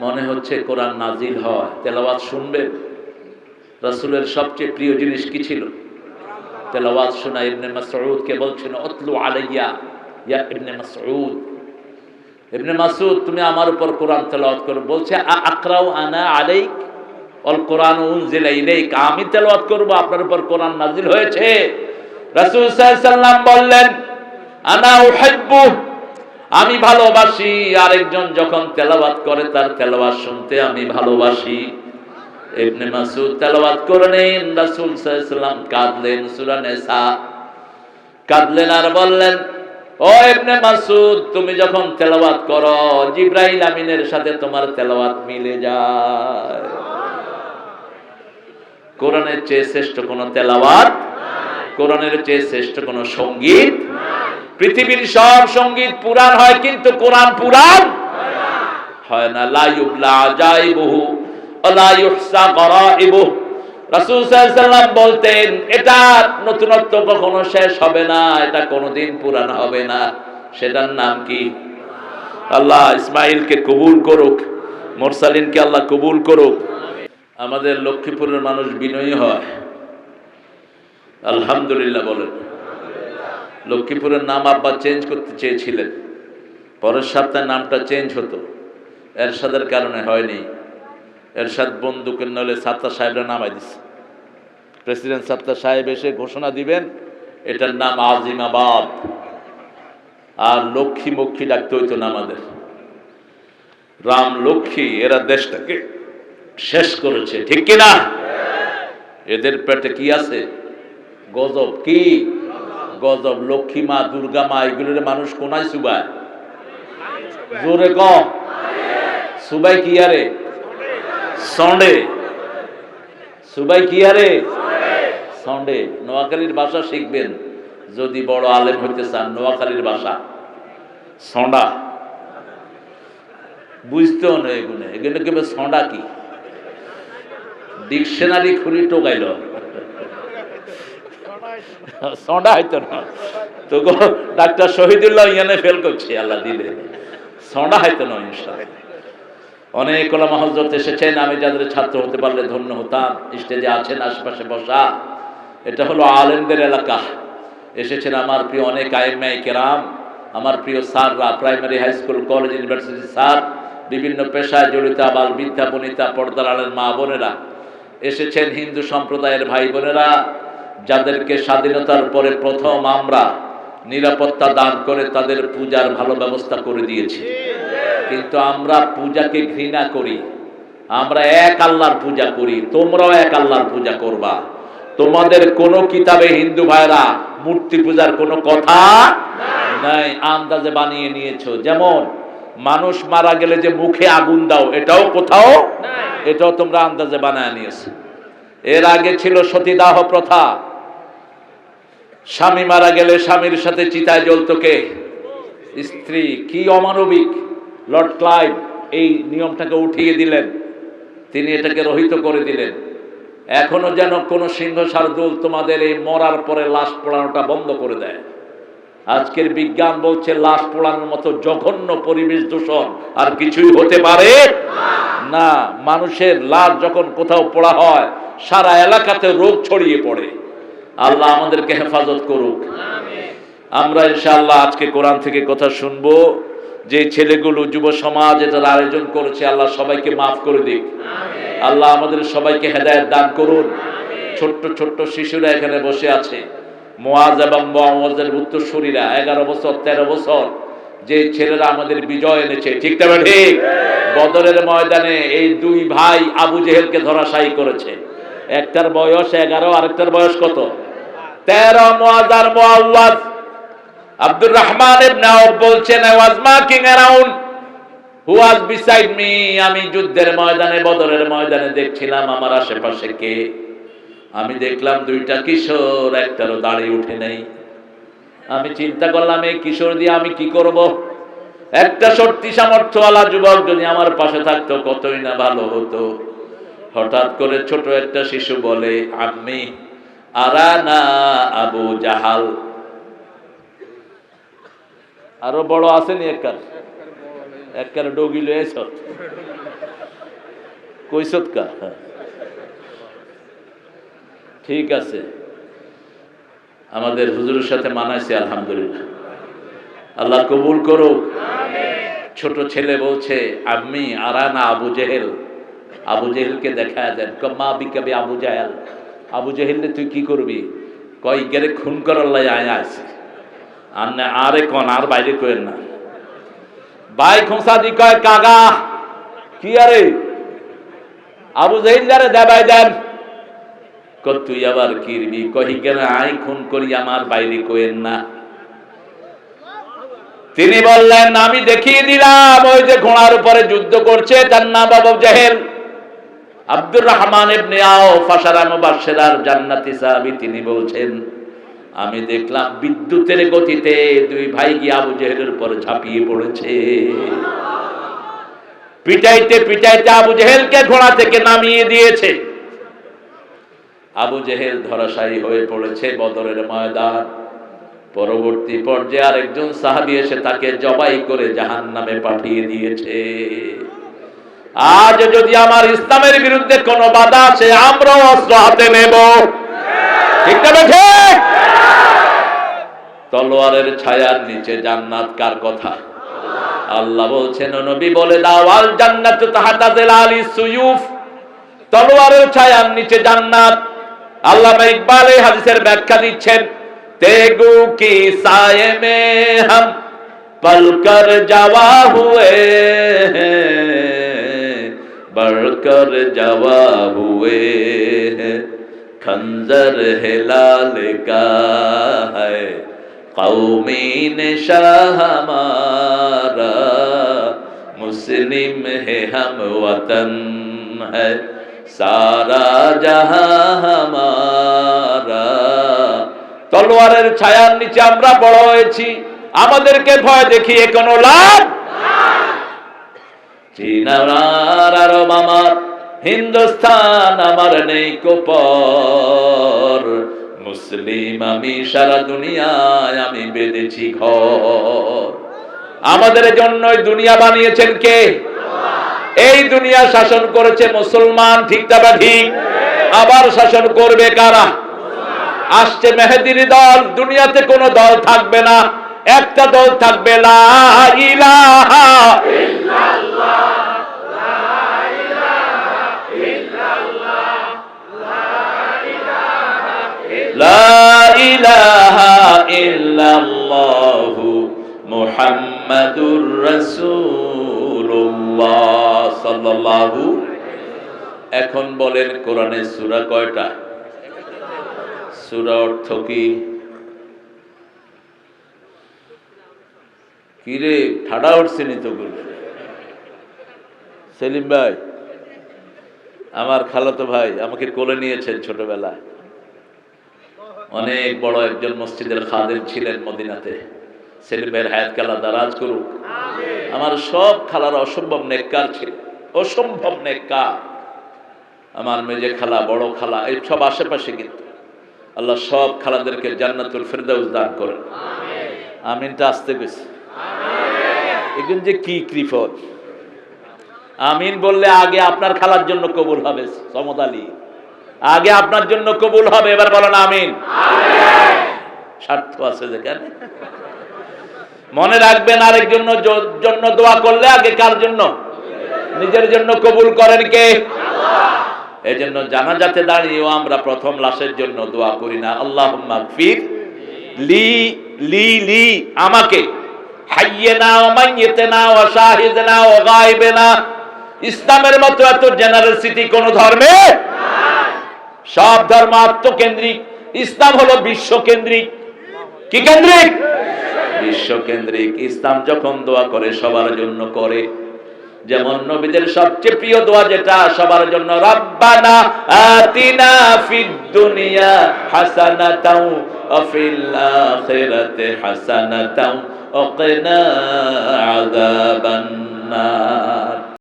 মনে হচ্ছে কোরআন নাজিল হয়, তেলাওয়াত শুনবেন। রাসূলের সবচেয়ে প্রিয় জিনিস কি ছিল? তেলাওয়াত শোনা। ইবনে মাসউদ কে বলছেন, উতলু আলাইয়া ইয়া ইবনে মাসউদ, ইবনে মাসউদ তুমি আমার উপর কোরআন তেলাওয়াত করো। বলছে আকরাউ আনা আলাইক অল কোরআন উনজিলা ইলাইক, আমি তেলাওয়াত করব, আপনার উপর কোরআন নাজিল হয়েছে। রাসূল সাল্লাল্লাহু আলাইহি সাল্লাম বললেন, আনা উহিব্বু, আমি ভালোবাসি আরেকজন যখন তেলাওয়াত করে তার তেলাওয়াত শুনতে আমি ভালোবাসি। ইবনে মাসউদ তেলাওয়াত করলেন, রাসূল সাল্লাল্লাহু আলাইহি সাল্লাম কাঁদলেন, সূরা নিসা কাঁদলেন আর বললেন, ও ইবনে মাসউদ তুমি যখন তেলাওয়াত করো জিবরাইল আমিনের সাথে তোমার তেলাওয়াত মিলে যায়। কোরআনের চেয়ে শ্রেষ্ঠ কোন তেলাওয়াত, কোরআনের চেয়ে শ্রেষ্ঠ কোন সঙ্গীত। পৃথিবীর সব সঙ্গীত পুরাণ হয়, কিন্তু কোরআন পুরাণ হয় না। লা ইউবলা আজাইবুহু ওয়ালা ইউহসা গরাইবুহু। রাসূল সাল্লাল্লাহু আলাইহি সাল্লাম বলতেন, এটা নতুনত্ব কখনো শেষ হবে না, এটা কোনোদিন পুরাণ হবে না। সেটার নাম কি? আল্লাহ ইসমাঈলকে কবুল করুক, মুরসালিনকে আল্লাহ কবুল করুক। আমাদের লক্ষ্মীপুরের মানুষ বিনয়ী হয়, আলহামদুলিল্লাহ বলেন। লক্ষ্মীপুরের নাম আব্বা চেঞ্জ করতে চেয়েছিলেন, পরের সপ্তাহে নামটা চেঞ্জ হতো, এরশাদের কারণে হয়নি। এরশাদ বন্দুকের নলে সাত্তার সাহেবরা নামাই দিচ্ছে। প্রেসিডেন্ট সাত্তার সাহেব এসে ঘোষণা দিবেন এটার নাম আজিমাবাদ, আর লক্ষ্মী মক্ষী ডাকতে হইতো না আমাদের। রাম লক্ষ্মী এরা দেশটাকে শেষ করেছে, ঠিক কিনা? এদের পেটে কি আছে? গজব। কি গজব? লক্ষ্মী মা, দুর্গা মা, এগুলোর মানুষ কোনায় সুবায়? জোরে ক সুবাই কি আরে? সন্ডে সুবাই কি আরে? সন্ডে। নোয়াখালীর ভাষা শিখবেন যদি বড় আলেম হইতে চান। নোয়াখালীর ভাষা সন্ডা বুঝতেও না, এগুলো এগুলো কেবল সন্ডা কি ডিকশনারি খুলি টোকাইল, সন্ডা হইতো না তো। ডাক্তার শহীদুল্লাহ ইয়ানে ফেল করছে, আল্লাহ দিলে সন্ডা হইতো না। ইনশাআল্লাহ অনেক ওলামা হযরত এসেছেন, আমি যাদের ছাত্র হতে পারলে ধন্য হতাম। স্টেজে আছেন, আশপাশে বসা, এটা হলো আলেমদের এলাকা। এসেছেন আমার প্রিয় অনেক আইম্মায়ে কেরাম, আমার প্রিয় স্যাররা, primary, high school, college, university sir, বিভিন্ন পেশায় জড়িত আবাল বৃদ্ধা বনিতা, পর্দার আলের মা বোনেরা এসেছেন, হিন্দু সম্প্রদায়ের ভাই বোনেরা, যাদেরকে স্বাধীনতার পরে প্রথম আমরা নিরাপত্তা দান করে তাদের পূজার ভালো ব্যবস্থা করে দিয়েছি। কিন্তু আমরা পূজাকে ঘৃণা করি, আমরা এক আল্লাহর পূজা করি, তোমরাও এক আল্লাহর পূজা করবা। তোমাদের কোন কিতাবে হিন্দু ভাইরা মূর্তি পূজার কোনো কথা নাই, আন্দাজে বানিয়ে নিয়েছো। যেমন মানুষ মারা গেলে যে মুখে আগুন দাও, এটাও কোথাও, এটাও তোমরা আন্দাজে বানায় নিয়েছো। এর আগে ছিল সতীদাহ প্রথা, স্বামী মারা গেলে স্বামীর সাথে চিতায় জ্বলতো কে? স্ত্রী। কি অমানবিক! লর্ড ক্লাইভ এই নিয়মটাকে উঠিয়ে দিলেন, তিনি এটাকে রহিত করে দিলেন। এখনো যেন কোন সিংহ শার্দুল তোমাদের এই মরার পরে লাশ পোড়ানোটা বন্ধ করে দেয়। আজকের বিজ্ঞান বলছে লাশ পোড়ানোর মতো জঘন্য পরিবেশ দূষণ আর কিছুই হতে পারে না। মানুষের লাশ যখন কোথাও পোড়া হয় সারা এলাকাতে রোগ ছড়িয়ে পড়ে। আল্লাহ আমাদেরকে হেফাজত করুক। আমরা ইনশাআল্লাহ আজকে কোরআন থেকে কথা শুনবো। যে ছেলেগুলো যুব সমাজ এটার আয়োজন করেছে, আল্লাহ সবাইকে মাফ করে দিক। আল্লাহ আমাদের সবাইকে হেদায়েত দান করুন। ছোট্ট ছোট্ট শিশুরা এখানে বসে আছে, মুআজ এবং মুআজের উত্তরসূরিরা, 11 বছর 13 বছর, যে ছেলেরা আমাদের বিজয় এনেছে, ঠিক না ঠিক? বদরের ময়দানে এই দুই ভাই আবু জেহেলকে ধরাশায়ী করেছে। একটার বয়স 11, আরেকটার বয়স কত? 13। মুআজ আর মুআওয়াজ। আব্দুর রহমান ইবনে আউফ বলছেন, I was marking around, who was beside me, আমি যুদ্ধের ময়দানে, বদরের ময়দানে দেখছিলাম আমার আশেপাশে কে। আমি দেখলাম দুইটা কিশোর, একটারও দাড়ি উঠে নেই। আমি চিন্তা করলাম এই কিশোর দিয়ে আমি কি করব? একটা শক্তি সামর্থ্যওয়ালা যুবক যদি আমার পাশে থাকতো কতই না ভালো হতো। হঠাৎ করে ছোট একটা শিশু বলে, আম্মি আরানা আবু জাহাল। আরো বড় আসেনি, একবার ডগি লয়েছ। কইছত কা? ঠিক আছে, আমাদের হুজুরের সাথে মানাইছে আলহামদুলিল্লাহ। আল্লাহ কবুল করুক। ছোট ছেলে বলছে, আমি আরানা আবু জেহেল। আবু জেহেলকে দেখায় দেন। মা বিকাবি আবু জাহেল। আবু জেহেল তুই কি করবি? কয় গেলে খুন করার লাই আয় আছে। আর না আরে কোন আর বাইরে কইেন না। ভাই খোঁসা দি কয় কাগা কি আরে আবু জেহেল যারে দেবাই দেন। তুই আবার কিরবি? কহি কেন আই খুন করি আমার বাইরে কইেন না। তিনি বললেন, আমি দেখিয়ে দিলাম ওই যে ঘোড়ার উপরে যুদ্ধ করছে তার নাম আবু জেহেল। আব্দুর রহমান ইবনে আওফ আশারা মুবাশশিরার জান্নাতি সাহাবী, তিনি বলছেন, আমি দেখলাম বিদ্যুতের গতিতে দুই ভাই গিয়ে আবু জেহেলের উপর ঝাঁপিয়ে পড়েছে। পিটাইতে পিটাইতে আবু জেহেলকে ঘোড়া থেকে নামিয়ে দিয়েছে। আবু জেহেল ধরাশায়ী হয়ে পড়েছে বদরের ময়দান। পরবর্তী পর্যায়ে আরেকজন সাহাবী এসে তাকে জবাই করে জাহান্নামে পাঠিয়ে দিয়েছে। আজ যদি আমার ইসলামের বিরুদ্ধে কোনো বাধা আসে, আমরাও অস্ত্র হাতে নেব। ঠিক না ঠিক? তলোয়ারের ছায়ার নিচে জান্নাত কার কথা? আল্লাহ বলছেন, নবী বলে দাও, আল জান্নাতু তাহতা জিলালি সুয়ুফ। তলোয়ারের ছায়ার নিচে জান্নাত। আল্লামা ইকবাল এই হাদিসের ব্যাখ্যা দিচ্ছেন, তেগু কি সায়ে মে হাম পলকর জাওয়া হুয়ে, बढ़कर जवा हुए हैं, खंजर हिलाल का है कौमी नशा हमारा, मुस्लिम है हम वतन है सारा जहां हमारा। তলোয়ারের ছায়ার নিচে আমরা বড় হয়েছি, আমাদেরকে ভয় দেখিয়ে কোনো লাভ। চীন আমার, আরব আমার, হিন্দুস্তান আমার নেই কোপর, মুসলিম আমি সারা দুনিয়ায় আমি বেঁধেছি ঘর। আমাদের জন্যই দুনিয়া বানিয়েছেন কে? এই দুনিয়া শাসন করেছে মুসলমান, ঠিক না ঠিক? আবার শাসন করবে কারা? আসছে মেহেদির দল। দুনিয়াতে কোনো দল থাকবে না, একটা দল থাকবে, লা ইলাহা ইল্লাল্লাহ, লা ইলাহা ইল্লাল্লাহ, লা ইলাহা ইল্লাল্লাহ মুহাম্মাদুর রাসূলুল্লাহ সাল্লাল্লাহু। এখন বলেন, কোরআনের সূরা কয়টা? সূরা অর্থ কি? কিরে ঠাডা উঠছে নি তো? সেলিম ভাই, আমার খালাতো ভাই, আমাকে কোলে নিয়েছেন ছোটবেলায়। অনেক বড় একজন মসজিদের খাদেম ছিলেন মদিনাতে। সেলিম ভাইয়ের হায়াত কালা দারাজ করুক। আমার সব খালারা অসম্ভব নেককার ছিল, অসম্ভব নেককার। আমার মেজে খালা, বড় খালা, এই সব আশেপাশে, কিন্তু আল্লাহ সব খালাদেরকে জান্নাতুল ফেরদাউস দান করেন। আমিনটা আসতে গেছে। এখন যে কি কৃপদ, আমিন বললে আগে আপনার খালার জন্য কবুল হবে। সমদ আলী, আগে আপনার জন্য কবুল হবে। এবার বলেন আমিন। স্বার্থ আছে যেখানে। মনে রাখবেন, আরেকজন জন্য দোয়া করলে আগে কার জন্য? নিজের জন্য কবুল করেন কে? এই জন্য জানাজাতে দাঁড়িয়েও আমরা প্রথম লাশের জন্য দোয়া করি না, আল্লাহুম্মা গফির লি লি লি, আমাকে, হাইয়িনা ওয়া মাইয়িতিনা ওয়া শাহিদিনা ওয়া গায়বিনা। ইসলামের মতো এত জেনারেসিটি কোন ধর্মে নাই। সব ধর্ম আত্মকেন্দ্রিক, ইসলাম হলো বিশ্বকেন্দ্রিক। কি কেন্দ্রিক? বিশ্বকেন্দ্রিক। ইসলাম যখন দোয়া করে সবার জন্য করে। যেমন নবীদের সবচেয়ে প্রিয় দোয়া যেটা সবার জন্য, রব্বানা আতিনা ফিদ দুনিয়া হাসানাতাও ওয়া ফিল আখিরাতি হাসানাতাও ওয়া কিনা আযাবান নার।